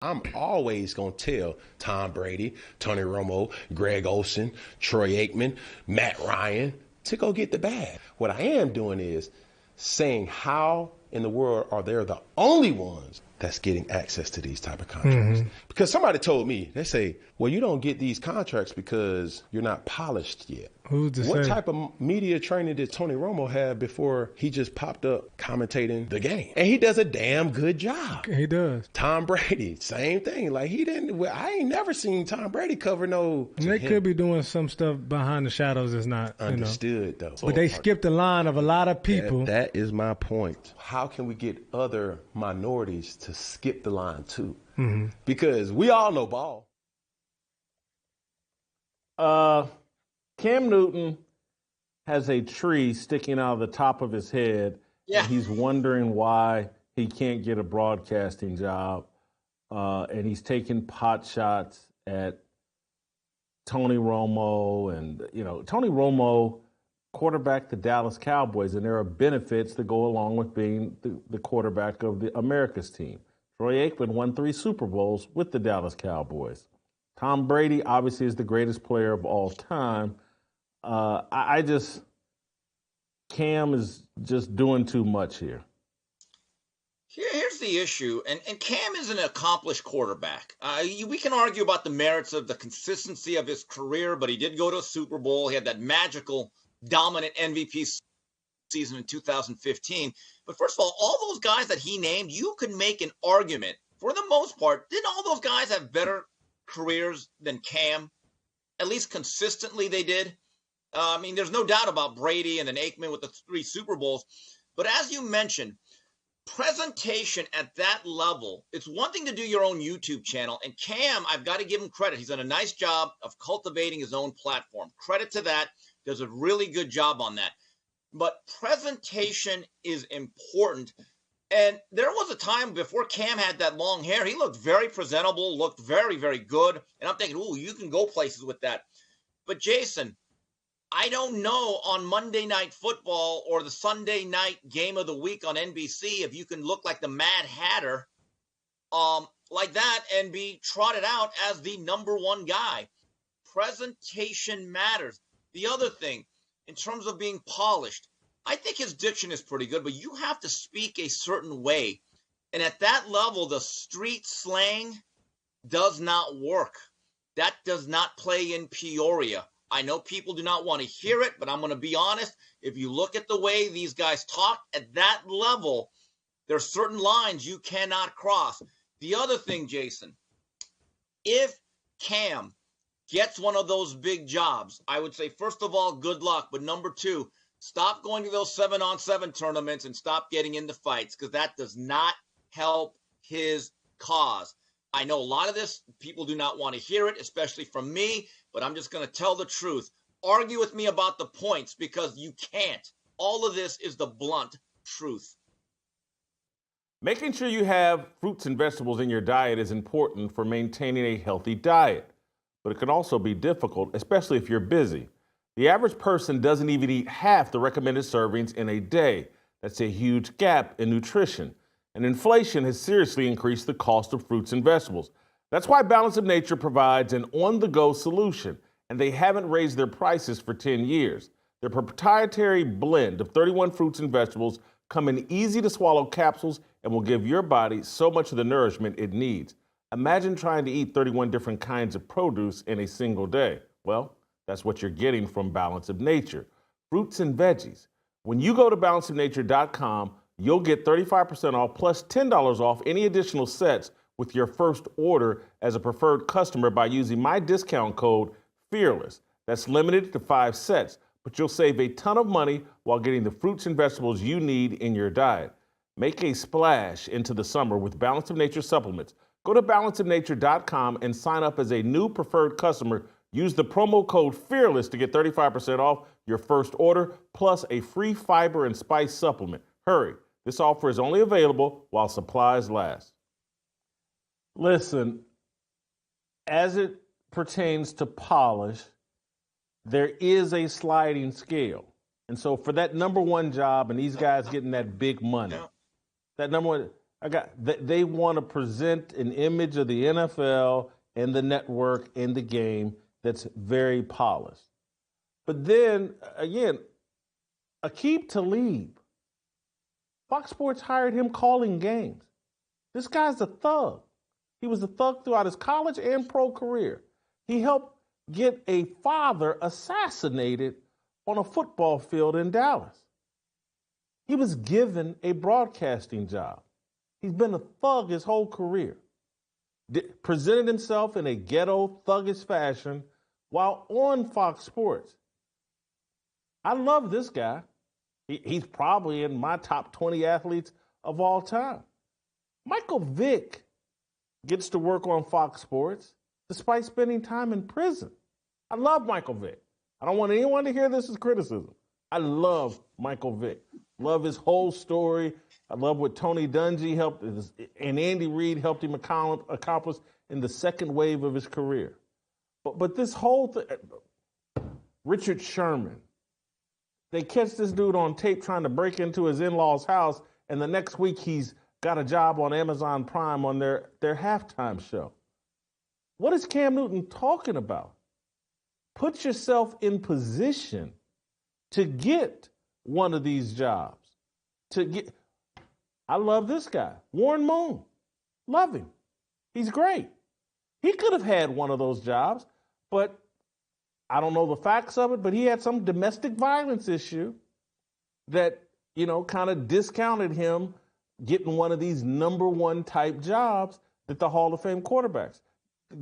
I'm always going to tell Tom Brady, Tony Romo, Greg Olsen, Troy Aikman, Matt Ryan to go get the bag. What I am doing is saying how in the world are they the only ones that's getting access to these type of contracts. Because somebody told me, they say, well, you don't get these contracts because you're not polished yet. Who's to What say? type of media training did Tony Romo have before he just popped up commentating the game? And he does a damn good job. He does. Tom Brady, same thing. Like I ain't never seen Tom Brady cover no. And they could be doing some stuff behind the shadows that's not understood though. But they skipped the line of a lot of people. That is my point. How can we get other minorities to skip the line too? Because we all know ball. Cam Newton has a tree sticking out of the top of his head, and he's wondering why he can't get a broadcasting job, and he's taking pot shots at Tony Romo, and Tony Romo quarterbacked the Dallas Cowboys, and there are benefits that go along with being the quarterback of the America's team. Troy Aikman won 3 Super Bowls with the Dallas Cowboys. Tom Brady obviously is the greatest player of all time. Cam is just doing too much here. Here's the issue, and Cam is an accomplished quarterback. We can argue about the merits of the consistency of his career, but he did go to a Super Bowl. He had that magical, dominant MVP season in 2015. But first of all those guys that he named, you could make an argument, for the most part, didn't all those guys have better careers than Cam? At least consistently they did. There's no doubt about Brady and then Aikman with the 3 Super Bowls. But as you mentioned, presentation at that level, it's one thing to do your own YouTube channel. And Cam, I've got to give him credit. He's done a nice job of cultivating his own platform. Credit to that. Does a really good job on that. But presentation is important. And there was a time before Cam had that long hair, he looked very presentable, looked very, very good. And I'm thinking, you can go places with that. But Jason, I don't know on Monday Night Football or the Sunday night game of the week on NBC if you can look like the Mad Hatter like that and be trotted out as the number one guy. Presentation matters. The other thing, in terms of being polished, I think his diction is pretty good, but you have to speak a certain way. And at that level, the street slang does not work. That does not play in Peoria. I know people do not want to hear it, but I'm going to be honest. If you look at the way these guys talk at that level, there are certain lines you cannot cross. The other thing, Jason, if Cam gets one of those big jobs, I would say, first of all, good luck. But number 2, stop going to those 7-on-7 tournaments and stop getting into fights, because that does not help his cause. I know a lot of this, people do not want to hear it, especially from me, but I'm just going to tell the truth. Argue with me about the points, because you can't. All of this is the blunt truth. Making sure you have fruits and vegetables in your diet is important for maintaining a healthy diet, but it can also be difficult, especially if you're busy. The average person doesn't even eat half the recommended servings in a day. That's a huge gap in nutrition. And inflation has seriously increased the cost of fruits and vegetables. That's why Balance of Nature provides an on-the-go solution, and they haven't raised their prices for 10 years. Their proprietary blend of 31 fruits and vegetables come in easy-to-swallow capsules and will give your body so much of the nourishment it needs. Imagine trying to eat 31 different kinds of produce in a single day. Well, that's what you're getting from Balance of Nature. Fruits and veggies. When you go to balanceofnature.com, you'll get 35% off plus $10 off any additional sets with your first order as a preferred customer by using my discount code FEARLESS. That's limited to 5 sets, but you'll save a ton of money while getting the fruits and vegetables you need in your diet. Make a splash into the summer with Balance of Nature supplements. Go to balanceofnature.com and sign up as a new preferred customer. Use the promo code FEARLESS to get 35% off your first order, plus a free fiber and spice supplement. Hurry, this offer is only available while supplies last. Listen, as it pertains to polish, there is a sliding scale. And so for that number one job and these guys getting that big money, that number one, They want to present an image of the NFL and the network and the game that's very polished. But then, again, Aqib Talib, Fox Sports hired him calling games. This guy's a thug. He was a thug throughout his college and pro career. He helped get a father assassinated on a football field in Dallas. He was given a broadcasting job. He's been a thug his whole career. Presented himself in a ghetto, thuggish fashion while on Fox Sports. I love this guy. He's probably in my top 20 athletes of all time. Michael Vick gets to work on Fox Sports despite spending time in prison. I love Michael Vick. I don't want anyone to hear this as criticism. I love Michael Vick. Love his whole story. I love what Tony Dungy helped and Andy Reid helped him accomplish in the second wave of his career. But this whole thing, Richard Sherman, they catch this dude on tape trying to break into his in-laws' house, and the next week he's got a job on Amazon Prime on their halftime show. What is Cam Newton talking about? Put yourself in position to get one of these jobs. I love this guy, Warren Moon. Love him. He's great. He could have had one of those jobs, but I don't know the facts of it, but he had some domestic violence issue that, kind of discounted him getting one of these number one type jobs that the Hall of Fame quarterbacks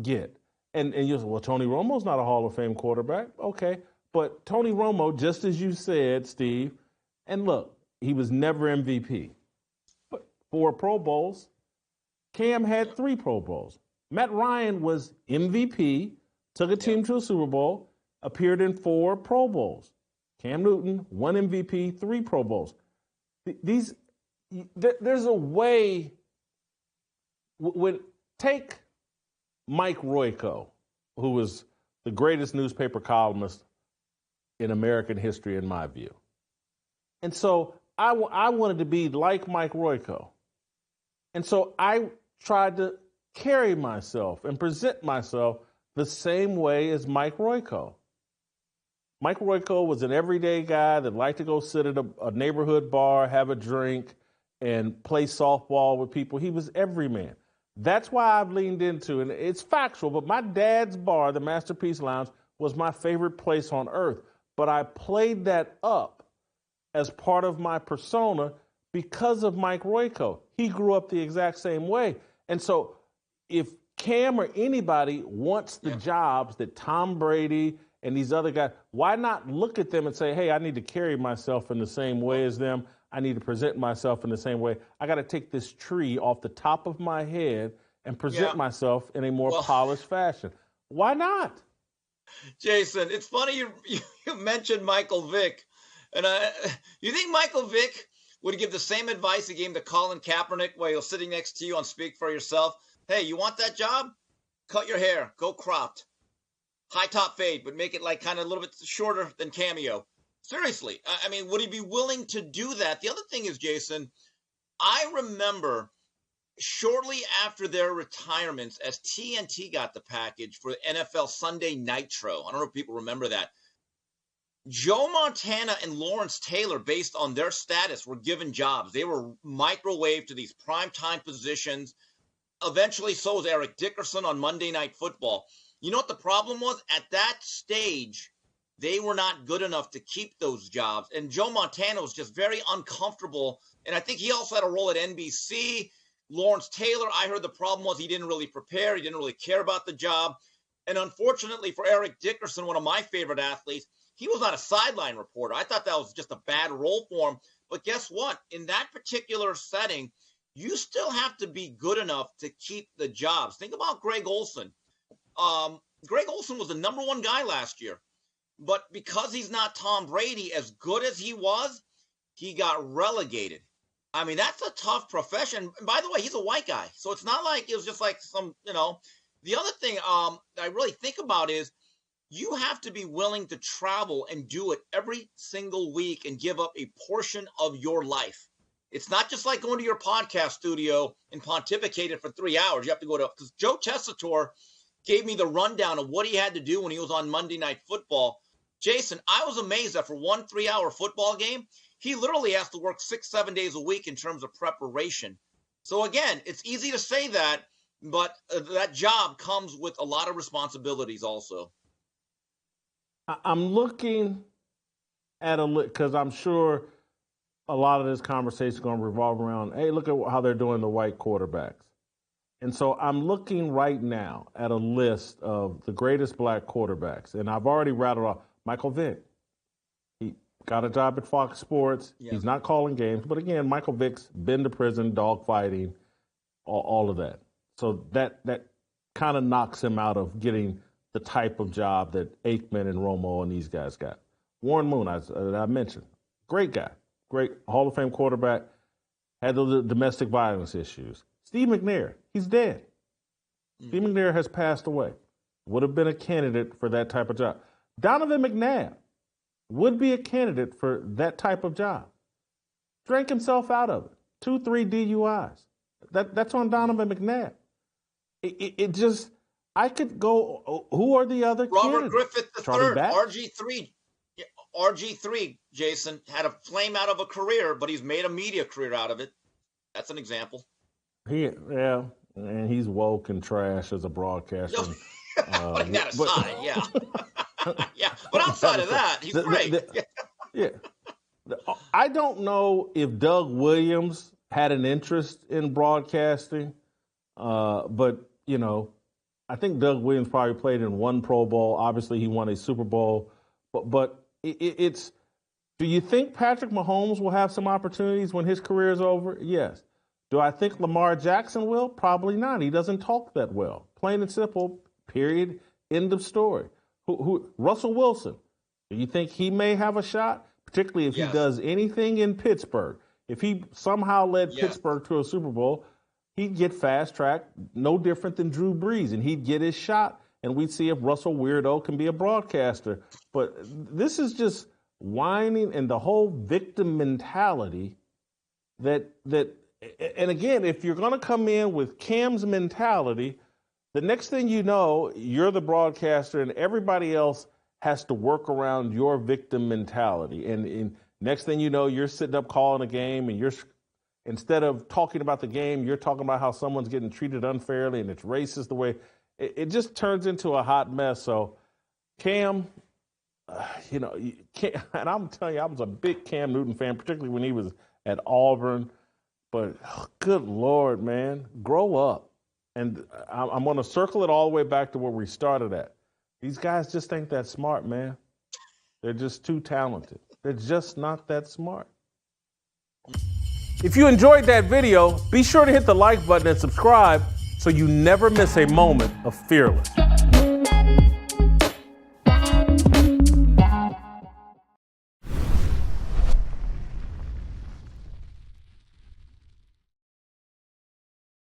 get. And you say, well, Tony Romo's not a Hall of Fame quarterback. Okay. But Tony Romo, just as you said, Steve, and look, he was never MVP. But 4 Pro Bowls. Cam had 3 Pro Bowls. Matt Ryan was MVP, took a team to a Super Bowl, appeared in 4 Pro Bowls. Cam Newton, 1 MVP, 3 Pro Bowls. There's a way. Take Mike Royko, who was the greatest newspaper columnist in American history, in my view. And so I wanted to be like Mike Royko. And so I tried to carry myself and present myself the same way as Mike Royko. Mike Royko was an everyday guy that liked to go sit at a neighborhood bar, have a drink, and play softball with people. He was everyman. That's why I've leaned into, and it's factual, but my dad's bar, the Masterpiece Lounge, was my favorite place on earth. But I played that up as part of my persona because of Mike Royko. He grew up the exact same way. And so if Cam or anybody wants the jobs that Tom Brady and these other guys, why not look at them and say, hey, I need to carry myself in the same way as them. I need to present myself in the same way. I got to take this tree off the top of my head and present myself in a more polished fashion. Why not? Jason, it's funny you mentioned Michael Vick. And you think Michael Vick would give the same advice he gave to Colin Kaepernick while he was sitting next to you on Speak for Yourself? Hey, you want that job? Cut your hair. Go cropped. High top fade, but make it like kind of a little bit shorter than Cameo. Seriously. I mean, would he be willing to do that? The other thing is, Jason, I remember shortly after their retirements, as TNT got the package for NFL Sunday Nitro. I don't know if people remember that. Joe Montana and Lawrence Taylor, based on their status, were given jobs. They were microwaved to these primetime positions. Eventually, so was Eric Dickerson on Monday Night Football. You know what the problem was? At that stage, they were not good enough to keep those jobs. And Joe Montana was just very uncomfortable. And I think he also had a role at NBC. Lawrence Taylor, I heard the problem was he didn't really prepare. He didn't really care about the job. And unfortunately for Eric Dickerson, one of my favorite athletes, he was not a sideline reporter. I thought that was just a bad role for him. But guess what? In that particular setting, you still have to be good enough to keep the jobs. Think about Greg Olson. Greg Olson was the number 1 guy last year. But because he's not Tom Brady, as good as he was, he got relegated. I mean, that's a tough profession. And by the way, he's a white guy. So it's not like it was just like some, The other thing I really think about is you have to be willing to travel and do it every single week and give up a portion of your life. It's not just like going to your podcast studio and pontificating for 3 hours. You have to go to, because Joe Tessitore gave me the rundown of what he had to do when he was on Monday Night Football. Jason, I was amazed that for one 3-hour football game, he literally has to work 6-7 days a week in terms of preparation. So again, it's easy to say that, but that job comes with a lot of responsibilities also. I'm looking at because I'm sure a lot of this conversation is going to revolve around, hey, look at how they're doing the white quarterbacks. And so I'm looking right now at a list of the greatest black quarterbacks. And I've already rattled off Michael Vick. He got a job at Fox Sports. Yeah. He's not calling games. But again, Michael Vick's been to prison, dogfighting, all of that. So that kind of knocks him out of getting the type of job that Aikman and Romo and these guys got. Warren Moon, I mentioned, great guy, great Hall of Fame quarterback, had the domestic violence issues. Steve McNair, he's dead. Steve McNair has passed away. Would have been a candidate for that type of job. Donovan McNabb would be a candidate for that type of job. Drank himself out of it. 2-3 DUIs. That's on Donovan McNabb. It just, I could go, who are the other Robert candidates? Griffith III, RG3, Jason, had a flame out of a career, but he's made a media career out of it. That's an example. Yeah, and he's woke and trash as a broadcaster. Putting that aside, yeah. Yeah, but outside of that, he's great. Yeah. I don't know if Doug Williams had an interest in broadcasting, but, you know, I think Doug Williams probably played in one Pro Bowl. Obviously, he won a Super Bowl. But it's do you think Patrick Mahomes will have some opportunities when his career is over? Yes. Do I think Lamar Jackson will? Probably not. He doesn't talk that well. Plain and simple, period, end of story. Russell Wilson, do you think he may have a shot, particularly if he does anything in Pittsburgh? If he somehow led Pittsburgh to a Super Bowl, he'd get fast-tracked, no different than Drew Brees, and he'd get his shot, and we'd see if Russell Weirdo can be a broadcaster. But this is just whining and the whole victim mentality that and again, if you're going to come in with Cam's mentality, the next thing you know, you're the broadcaster and everybody else has to work around your victim mentality. And next thing you know, you're sitting up calling a game and instead of talking about the game, you're talking about how someone's getting treated unfairly and it's racist the way it just turns into a hot mess. So Cam, and I'm telling you, I was a big Cam Newton fan, particularly when he was at Auburn. But good Lord, man, grow up. And I'm going to circle it all the way back to where we started at. These guys just ain't that smart, man. They're just too talented. They're just not that smart. If you enjoyed that video, be sure to hit the like button and subscribe so you never miss a moment of Fearless.